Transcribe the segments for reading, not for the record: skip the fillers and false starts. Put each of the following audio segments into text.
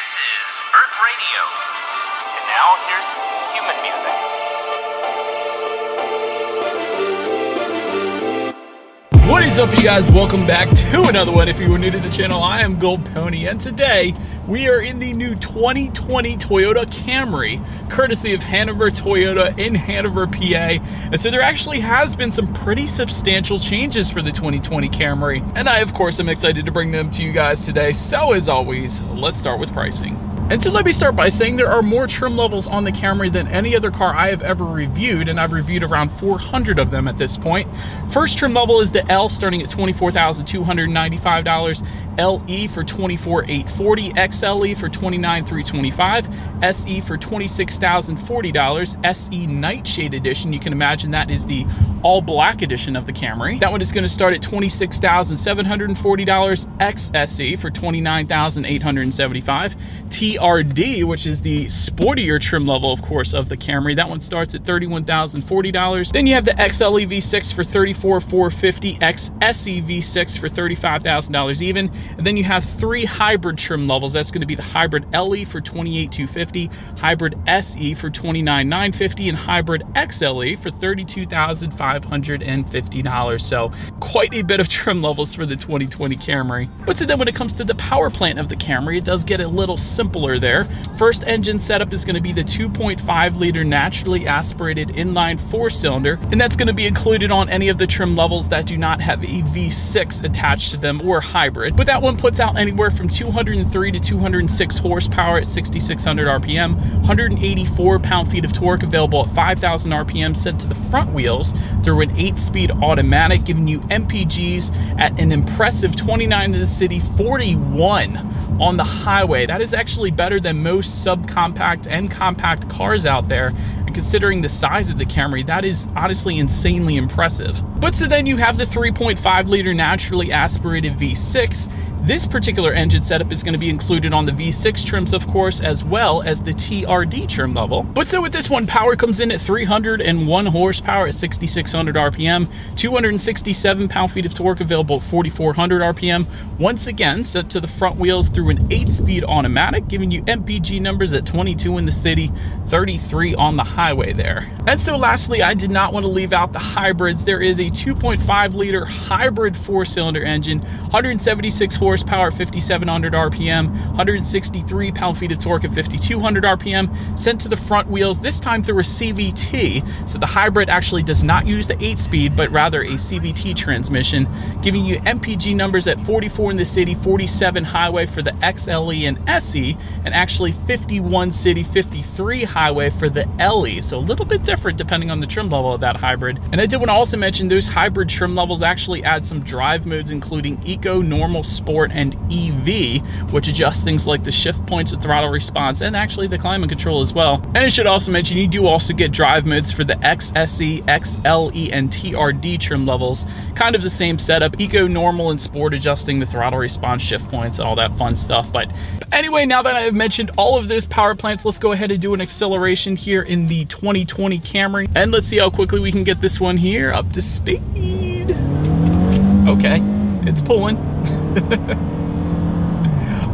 This is Earth Radio. And now here's human music. What is up, you guys? Welcome back to another one. If you are new to the channel, I am Gold Pony, and today we are in the new 2020 Toyota Camry, courtesy of Hanover Toyota in Hanover, PA. And so there actually has been some pretty substantial changes for the 2020 Camry, and I, of course, am excited to bring them to you guys today. So as always, let's start with pricing. And so let me start by saying there are more trim levels on the Camry than any other car I have ever reviewed, and I've reviewed around 400 of them at this point. First trim level is the L, starting at $24,295, LE for $24,840, XLE for $29,325, SE for $26,040, SE Nightshade Edition. You can imagine that is the all-black edition of the Camry. That one is going to start at $26,740, XSE for $29,875, TRD, which is the sportier trim level, of course, of the Camry. That one starts at $31,040. Then you have the XLE V6 for $34,450, XSE V6 for $35,000 even. And then you have three hybrid trim levels. That's going to be the hybrid LE for $28,250, hybrid SE for $29,950, and hybrid XLE for $32,550. So quite a bit of trim levels for the 2020 Camry. But so then when it comes to the power plant of the Camry, it does get a little simpler there. First engine setup is going to be the 2.5 liter naturally aspirated inline 4-cylinder, and that's going to be included on any of the trim levels that do not have a V6 attached to them or hybrid. But that one puts out anywhere from 203 to 206 horsepower at 6,600 RPM, 184 pound-feet of torque available at 5,000 RPM sent to the front wheels through an 8-speed automatic, giving you MPGs at an impressive 29 in the city, 41 on the highway. That is actually better than most subcompact and compact cars out there. And considering the size of the Camry, that is honestly insanely impressive. But so then you have the 3.5 liter naturally aspirated V6. This particular engine setup is going to be included on the V6 trims, of course, as well as the TRD trim level. But so with this one, power comes in at 301 horsepower at 6,600 RPM, 267 pound-feet of torque available at 4,400 RPM, once again set to the front wheels through an 8-speed automatic, giving you MPG numbers at 22 in the city, 33 on the highway there. And so lastly, I did not want to leave out the hybrids. There is a 2.5 liter hybrid 4-cylinder engine, 176 horsepower, 5,700 RPM, 163 pound-feet of torque at 5,200 RPM, sent to the front wheels, this time through a CVT. So the hybrid actually does not use the 8-speed, but rather a CVT transmission, giving you MPG numbers at 44 in the city, 47 highway for the XLE and SE, and actually 51 city, 53 highway for the LE. So a little bit different depending on the trim level of that hybrid. And I did want to also mention those hybrid trim levels actually add some drive modes, including Eco, Normal, Sport, and EV, which adjusts things like the shift points, the throttle response, and actually the climate control as well. And I should also mention you do also get drive modes for the XSE, XLE, and TRD trim levels. Kind of the same setup, Eco, Normal, and Sport, adjusting the throttle response, shift points, all that fun stuff. But anyway, now that I have mentioned all of those power plants, let's go ahead and do an acceleration here in the 2020 Camry, and let's see how quickly we can get this one here up to speed. Okay, it's pulling.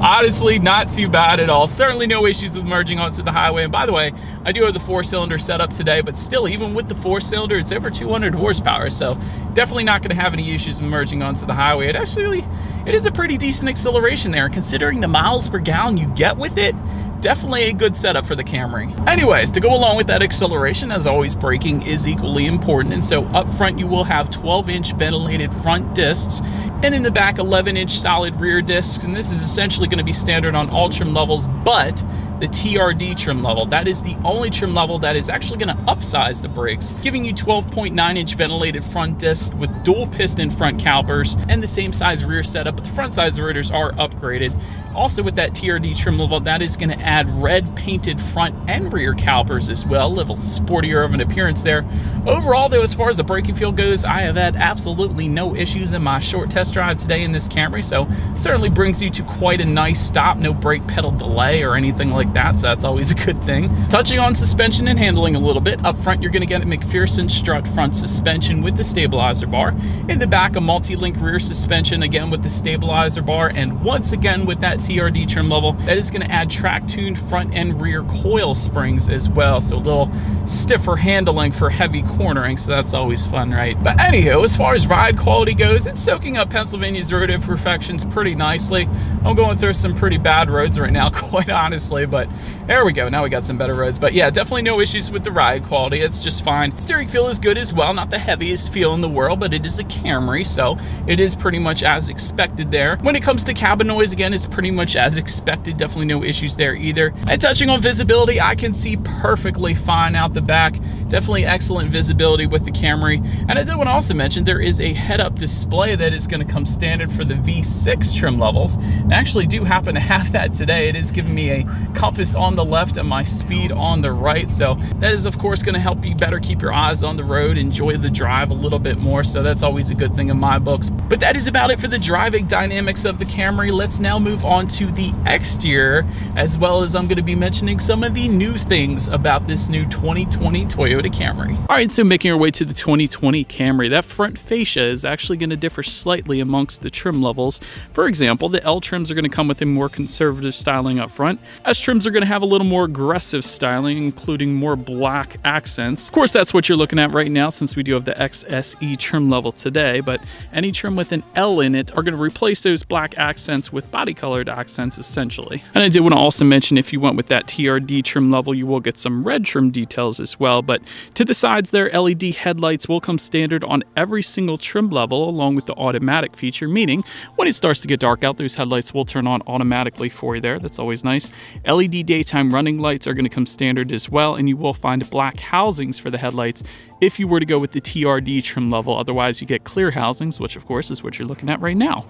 Honestly, not too bad at all. Certainly no issues with merging onto the highway. And by the way, I do have the 4-cylinder setup today, but still, even with the 4-cylinder, it's over 200 horsepower. So definitely not going to have any issues with merging onto the highway. It is a pretty decent acceleration there. Considering the miles per gallon you get with it, definitely a good setup for the Camry. Anyways, to go along with that acceleration, as always, braking is equally important. And so up front, you will have 12-inch ventilated front discs, and in the back, 11-inch solid rear discs. And this is essentially going to be standard on all trim levels, but the TRD trim level, that is the only trim level that is actually going to upsize the brakes, giving you 12.9-inch ventilated front discs with dual piston front calipers and the same size rear setup, but the front size rotors are upgraded. Also with that TRD trim level, that is going to add red painted front and rear calipers as well, a little sportier of an appearance there. Overall though, as far as the braking feel goes, I have had absolutely no issues in my short test drive today in this Camry, so certainly brings you to quite a nice stop, no brake pedal delay or anything like that, so that's always a good thing. Touching on suspension and handling a little bit, up front you're going to get a McPherson strut front suspension with the stabilizer bar, in the back a multi-link rear suspension again with the stabilizer bar, and once again with that TRD trim level. That is going to add track-tuned front and rear coil springs as well, so a little stiffer handling for heavy cornering, so that's always fun, right? But anywho, as far as ride quality goes, it's soaking up Pennsylvania's road imperfections pretty nicely. I'm going through some pretty bad roads right now, quite honestly, but there we go. Now we got some better roads. But yeah, definitely no issues with the ride quality. It's just fine. Steering feel is good as well. Not the heaviest feel in the world, but it is a Camry, so it is pretty much as expected there. When it comes to cabin noise, again, it's pretty much as expected. Definitely no issues there either. And touching on visibility, I can see perfectly fine out the back. Definitely excellent visibility with the Camry. And I did want to also mention there is a head-up display that is going to come standard for the V6 trim levels. And I actually do happen to have that today. It is giving me a compass on the left and my speed on the right. So that is, of course, going to help you better keep your eyes on the road, enjoy the drive a little bit more. So that's always a good thing in my books. But that is about it for the driving dynamics of the Camry. Let's now move on to the exterior, as well as I'm going to be mentioning some of the new things about this new 2020 Toyota Camry. All right, so making our way to the 2020 Camry, that front fascia is actually going to differ slightly amongst the trim levels. For example, the L trims are going to come with a more conservative styling up front. S trims are going to have a little more aggressive styling, including more black accents. Of course, that's what you're looking at right now, since we do have the XSE trim level today, but any trim with an L in it are going to replace those black accents with body colored accents, essentially. And I did want to also mention, if you went with that TRD trim level, you will get some red trim details as well. But to the sides there, LED headlights will come standard on every single trim level, along with the automatic feature, meaning when it starts to get dark out, those headlights will turn on automatically for you there. That's always nice. LED daytime running lights are going to come standard as well, and you will find black housings for the headlights if you were to go with the TRD trim level. Otherwise, you get clear housings, which of course is what you're looking at right now.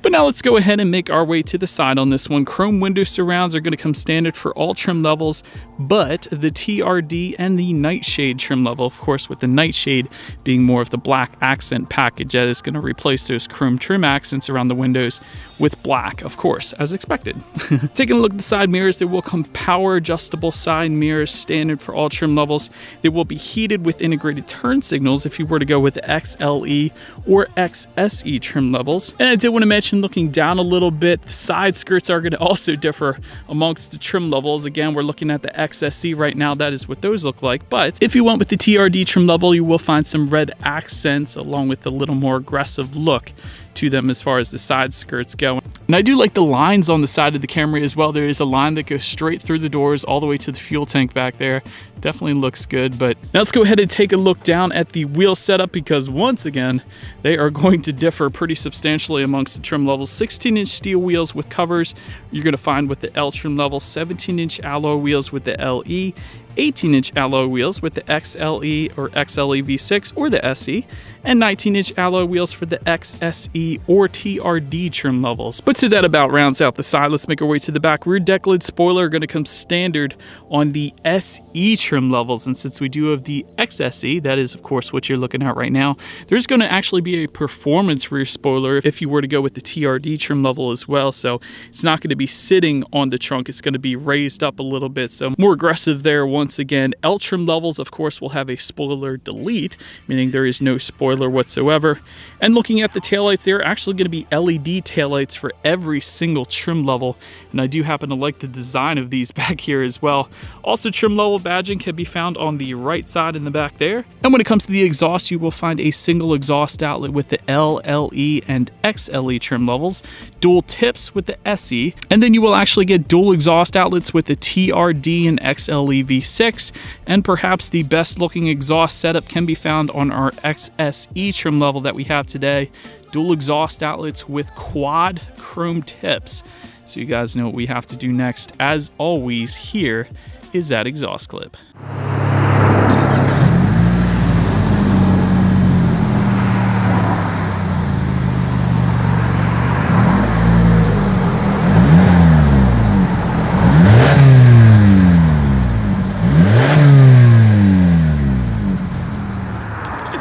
But now let's go ahead and make our way to the side on this one. Chrome window surrounds are going to come standard for all trim levels, but the TRD and the Nightshade trim level, of course, with the Nightshade being more of the black accent package, that is going to replace those chrome trim accents around the windows with black, of course, as expected. Taking a look at the side mirrors, there will come power adjustable side mirrors standard for all trim levels. They will be heated with integrated turn signals if you were to go with the XLE or XSE trim levels. And I did want to mention, looking down a little bit, the side skirts are going to also differ amongst the trim levels. Again, we're looking at the XSE right now. That is what those look like. But if you went with the TRD trim level, you will find some red accents along with a little more aggressive look to them as far as the side skirts go. And I do like the lines on the side of the Camry as well. There is a line that goes straight through the doors all the way to the fuel tank back there. Definitely looks good. But now let's go ahead and take a look down at the wheel setup, because once again, they are going to differ pretty substantially amongst the trim levels. 16-inch steel wheels with covers you're going to find with the L trim level, 17-inch alloy wheels with the LE, 18-inch alloy wheels with the XLE or XLE V6 or the SE, and 19-inch alloy wheels for the XSE or TRD trim levels. But so that about rounds out the side. Let's make our way to the back. Rear deck lid spoiler are going to come standard on the SE trim levels, and since we do have the XSE, that is of course what you're looking at right now, there's going to actually be a performance rear spoiler if you were to go with the TRD trim level as well. So it's not going to be sitting on the trunk, it's going to be raised up a little bit, so more aggressive there. Once again, L trim levels of course will have a spoiler delete, meaning there is no spoiler whatsoever. And looking at the taillights, they're actually going to be LED taillights for every single trim level, and I do happen to like the design of these back here as well. Also, trim level badging can be found on the right side in the back there. And when it comes to the exhaust, you will find a single exhaust outlet with the L, LE, and XLE trim levels, dual tips with the SE, and then you will actually get dual exhaust outlets with the TRD and XLE V6, and perhaps the best looking exhaust setup can be found on our XSE trim level that we have today. Dual exhaust outlets with quad chrome tips. So you guys know what we have to do next. As always, here is that exhaust clip.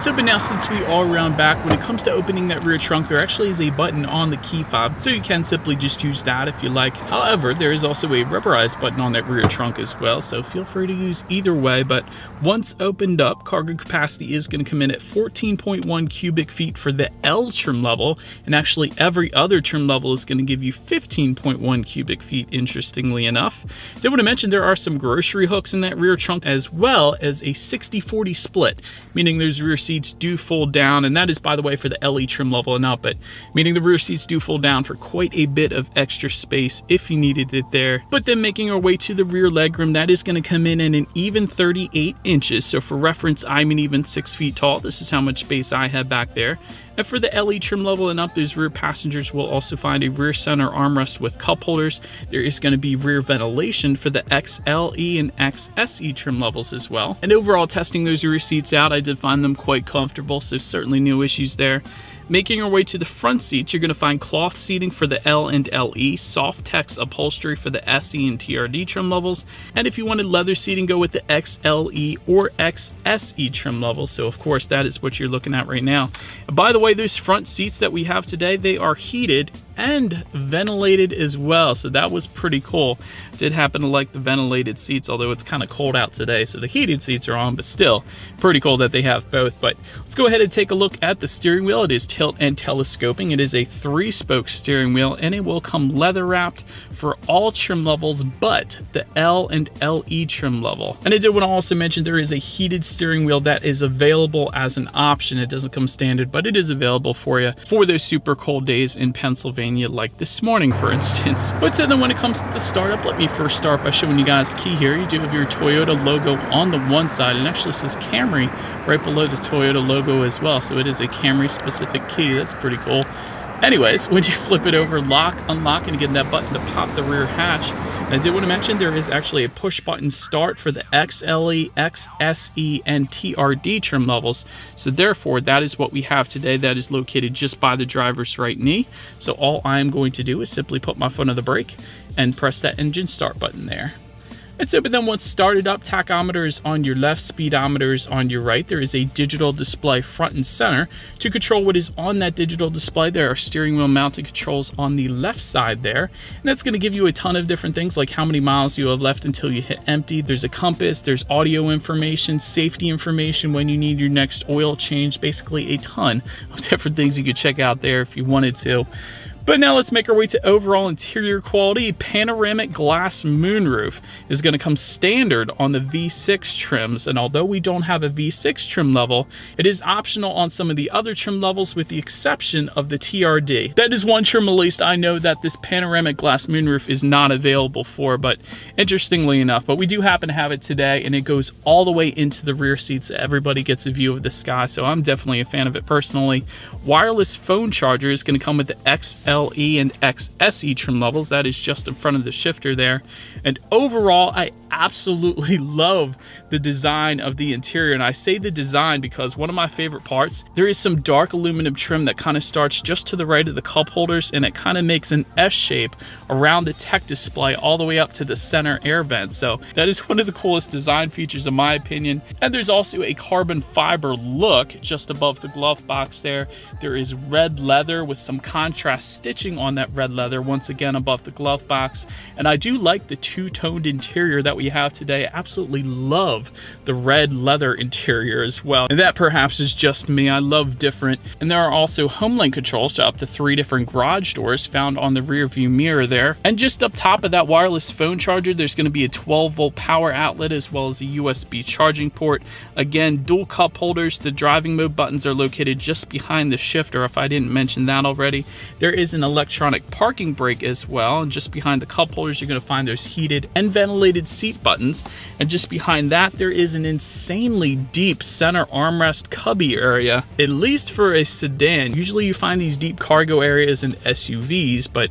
So, but now now, since we are around back, when it comes to opening that rear trunk, there actually is a button on the key fob, so you can simply just use that if you like. However, there is also a rubberized button on that rear trunk as well, so feel free to use either way. But once opened up, cargo capacity is going to come in at 14.1 cubic feet for the L trim level, and actually every other trim level is going to give you 15.1 cubic feet, interestingly enough. Did want to mention there are some grocery hooks in that rear trunk, as well as a 60-40 split, meaning those rear seats do fold down, and that is, by the way, for the LE trim level and up, but meaning the rear seats do fold down for quite a bit of extra space if you needed it there. But then making our way to the rear legroom, that is going to come in at an even 38 inches. So for reference, I'm an even 6 feet tall. This is how much space I have back there. And for the LE trim level and up, those rear passengers will also find a rear center armrest with cup holders. There is going to be rear ventilation for the XLE and XSE trim levels as well. And overall, testing those rear seats out, I did find them quite comfortable, so certainly no issues there. Making our way to the front seats, you're going to find cloth seating for the L and LE, soft tex upholstery for the SE and TRD trim levels, and if you wanted leather seating, go with the XLE or XSE trim levels. So of course that is what you're looking at right now. And by the way, those front seats that we have today, they are heated and ventilated as well, so that was pretty cool. Did happen to like the ventilated seats, although it's kind of cold out today, so the heated seats are on, but still pretty cool that they have both. But let's go ahead and take a look at the steering wheel. It is tilt and telescoping. It is a 3-spoke steering wheel, and it will come leather wrapped for all trim levels but the L and LE trim level. And I did want to also mention there is a heated steering wheel that is available as an option. It doesn't come standard, but it is available for you for those super cold days in Pennsylvania, like this morning, for instance. But so then when it comes to the startup, let me first start by showing you guys the key here. You do have your Toyota logo on the one side, and actually says Camry right below the Toyota logo as well. So it is a Camry specific key. That's pretty cool. Anyways, when you flip it over, lock, unlock, and again, that button to pop the rear hatch. And I did want to mention there is actually a push button start for the XLE, XSE, and TRD trim levels. So therefore, that is what we have today. That is located just by the driver's right knee. So all I'm going to do is simply put my foot on the brake and press that engine start button there. And so, but then once started up, tachometer is on your left, speedometer is on your right. There is a digital display front and center. To control what is on that digital display, there are steering wheel mounted controls on the left side there. And that's going to give you a ton of different things, like how many miles you have left until you hit empty. There's a compass, there's audio information, safety information when you need your next oil change, basically a ton of different things you could check out there if you wanted to. But now let's make our way to overall interior quality. Panoramic glass moonroof is going to come standard on the V6 trims, and although we don't have a V6 trim level, it is optional on some of the other trim levels with the exception of the TRD. That is one trim, at least I know, that this panoramic glass moonroof is not available for, but interestingly enough, but we do happen to have it today, and it goes all the way into the rear seats. Everybody gets a view of the sky, so I'm definitely a fan of it personally. Wireless phone charger is going to come with the XLE and XSE trim levels. That is just in front of the shifter there. And overall, I absolutely love the design of the interior. And I say the design because one of my favorite parts, there is some dark aluminum trim that kind of starts just to the right of the cup holders, and it kind of makes an S shape around the tech display all the way up to the center air vent. So that is one of the coolest design features in my opinion. And there's also a carbon fiber look just above the glove box there. There is red leather with some contrast stitching on that red leather once again above the glove box. And I do like the two-toned interior that we have today. I absolutely love the red leather interior as well. And that perhaps is just me. I love different. And there are also home link controls to up to 3 different garage doors found on the rear view mirror there. And just up top of that wireless phone charger, there's going to be a 12-volt power outlet as well as a USB charging port. Again, dual cup holders. The driving mode buttons are located just behind the shifter, if I didn't mention that already. There is an electronic parking brake as well, and just behind the cup holders you're going to find those heated and ventilated seat buttons, and just behind that there is an insanely deep center armrest cubby area, at least for a sedan. Usually you find these deep cargo areas in SUVs, but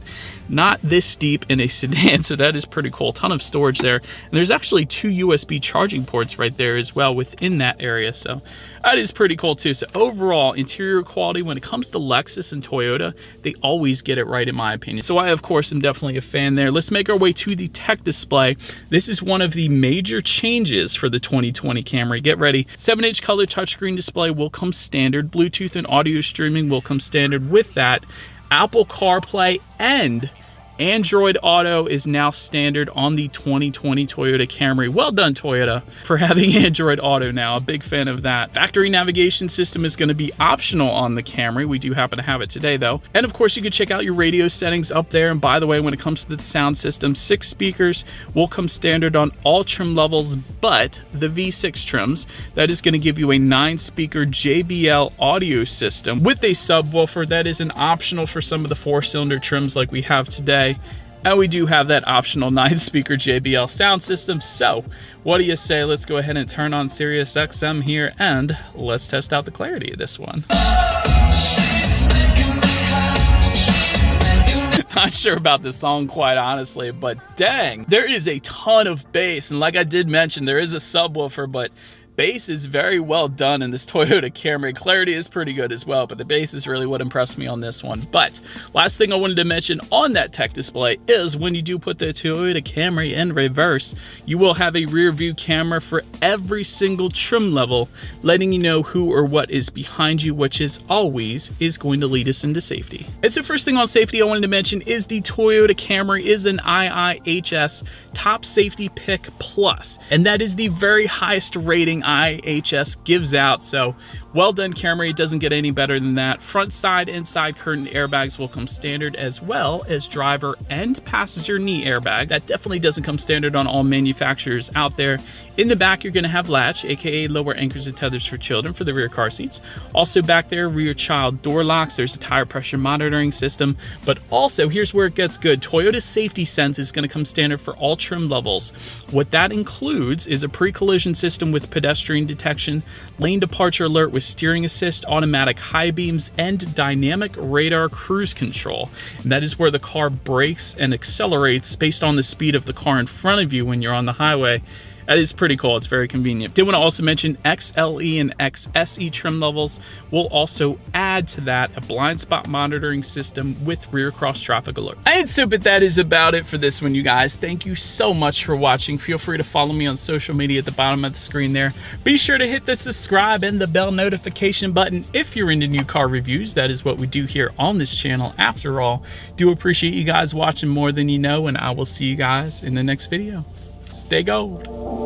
not this deep in a sedan, so that is pretty cool. Ton of storage there. And there's actually 2 USB charging ports right there as well within that area, so that is pretty cool too. So overall, interior quality, when it comes to Lexus and Toyota, they always get it right in my opinion. So I, of course, am definitely a fan there. Let's make our way to the tech display. This is one of the major changes for the 2020 Camry. Get ready. 7-inch color touchscreen display will come standard. Bluetooth and audio streaming will come standard with that. Apple CarPlay and Android Auto is now standard on the 2020 Toyota Camry. Well done, Toyota, for having Android Auto now. A big fan of that. Factory navigation system is going to be optional on the Camry. We do happen to have it today, though. And of course, you can check out your radio settings up there. And by the way, when it comes to the sound system, 6 speakers will come standard on all trim levels, but the V6 trims. That is going to give you a 9-speaker JBL audio system with a subwoofer. That is an optional for some of the 4-cylinder trims like we have today. And we do have that optional 9-speaker JBL sound system. So what do you say? Let's go ahead and turn on Sirius XM here and let's test out the clarity of this one. Not sure about this song, quite honestly, but dang, there is a ton of bass. And like I did mention, there is a subwoofer, but bass is very well done in this Toyota Camry. Clarity is pretty good as well, but the bass is really what impressed me on this one. But last thing I wanted to mention on that tech display is when you do put the Toyota Camry in reverse, you will have a rear view camera for every single trim level, letting you know who or what is behind you, which is always is going to lead us into safety. And so first thing on safety I wanted to mention is the Toyota Camry is an IIHS Top Safety Pick Plus, and that is the very highest rating IIHS gives out. So well done, Camry. It doesn't get any better than that. Front, side, and side curtain airbags will come standard, as well as driver and passenger knee airbag. That definitely doesn't come standard on all manufacturers out there. In the back, you're going to have latch, aka lower anchors and tethers for children for the rear car seats. Also back there, rear child door locks. There's a tire pressure monitoring system, but also here's where it gets good. Toyota Safety Sense is going to come standard for all trim levels. What that includes is a pre-collision system with pedestrian detection, lane departure alert with steering assist, automatic high beams, and dynamic radar cruise control. And that is where the car brakes and accelerates based on the speed of the car in front of you when you're on the highway. That is pretty cool. It's very convenient. Did want to also mention XLE and XSE trim levels will also add to that a blind spot monitoring system with rear cross traffic alert. And so, but that is about it for this one, you guys. Thank you so much for watching. Feel free to follow me on social media at the bottom of the screen there. Be sure to hit the subscribe and the bell notification button if you're into new car reviews. That is what we do here on this channel. After all, do appreciate you guys watching more than you know, and I will see you guys in the next video. Stay gold.